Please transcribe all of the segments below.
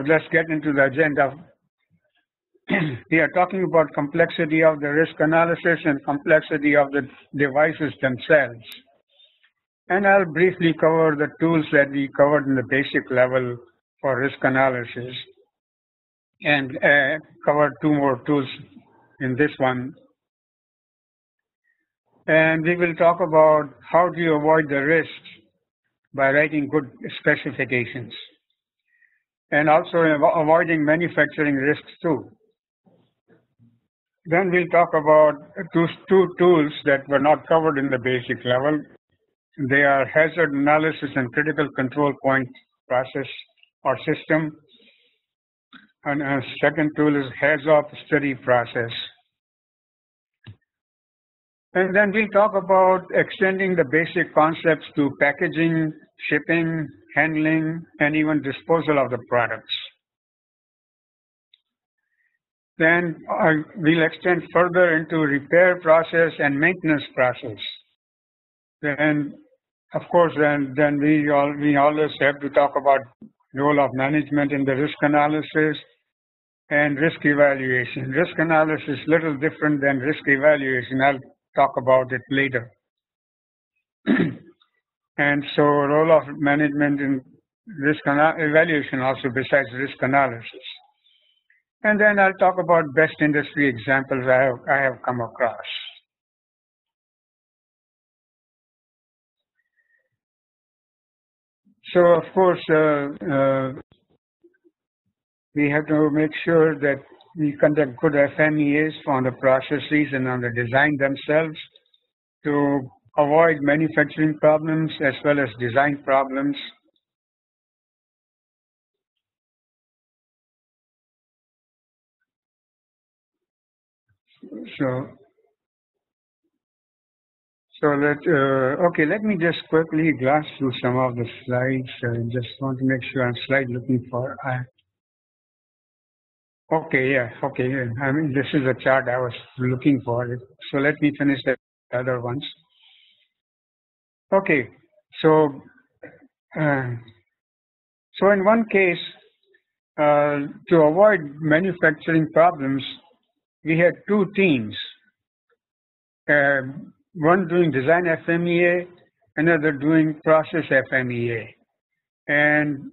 let's get into the agenda. We are talking about complexity of the risk analysis and complexity of the devices themselves. And I'll briefly cover the tools that we covered in the basic level for risk analysis and cover two more tools in this one. And we will talk about how do you avoid the risks by writing good specifications and also avoiding manufacturing risks too. Then we'll talk about two tools that were not covered in the basic level. They are hazard analysis and critical control point process or system. And a second tool is HAZOP study process. And then we'll talk about extending the basic concepts to packaging, shipping, handling, and even disposal of the products. Then we'll extend further into repair process and maintenance process. Then, of course, then we always have to talk about role of management in the risk analysis and risk evaluation. Risk analysis is a little different than risk evaluation. I'll talk about it later. And so role of management in risk evaluation also besides risk analysis. And then I'll talk about best industry examples I have come across. So of course, we have to make sure that we conduct good FMEAs on the processes and on the design themselves to avoid manufacturing problems as well as design problems. Let me just quickly glance through some of the slides. I just want to make sure I'm slide looking for. I mean, this is a chart I was looking for. So let me finish the other ones. Okay, so in one case, to avoid manufacturing problems, we had two teams. One doing design FMEA, another doing process FMEA. And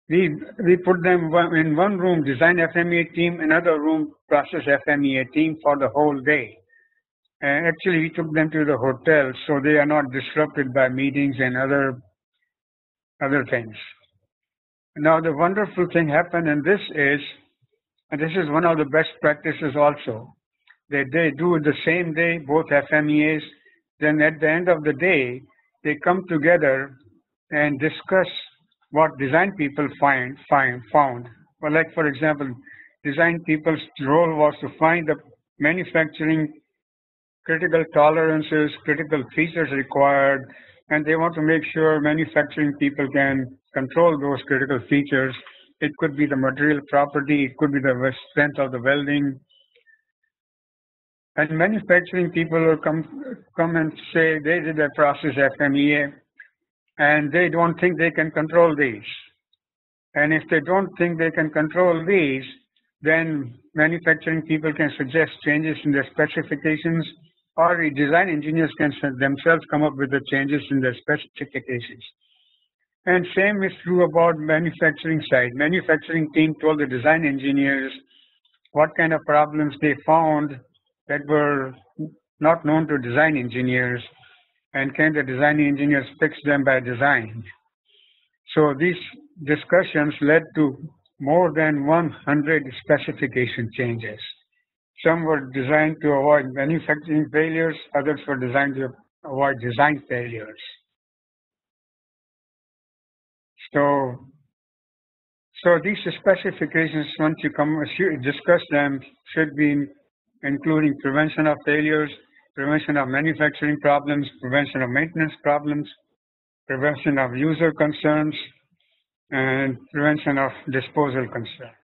we put them in one room, design FMEA team, another room, process FMEA team for the whole day. And actually, we took them to the hotel so they are not disrupted by meetings and other things. Now, the wonderful thing happened, and this is one of the best practices also. They do it the same day, both FMEAs. Then at the end of the day, they come together and discuss what design people found. Well, like for example, design people's role was to find the manufacturing critical tolerances, critical features required, and they want to make sure manufacturing people can control those critical features. It could be the material property, it could be the strength of the welding. And manufacturing people will come and say they did a process FMEA and they don't think they can control these. And if they don't think they can control these, then manufacturing people can suggest changes in their specifications, or design engineers can themselves come up with the changes in their specifications. And same is true about manufacturing side. Manufacturing team told the design engineers what kind of problems they found that were not known to design engineers, and can the design engineers fix them by design. So these discussions led to more than 100 specification changes. Some were designed to avoid manufacturing failures, others were designed to avoid design failures. So these specifications, once you discuss them, should be including prevention of failures, prevention of manufacturing problems, prevention of maintenance problems, prevention of user concerns, and prevention of disposal concerns.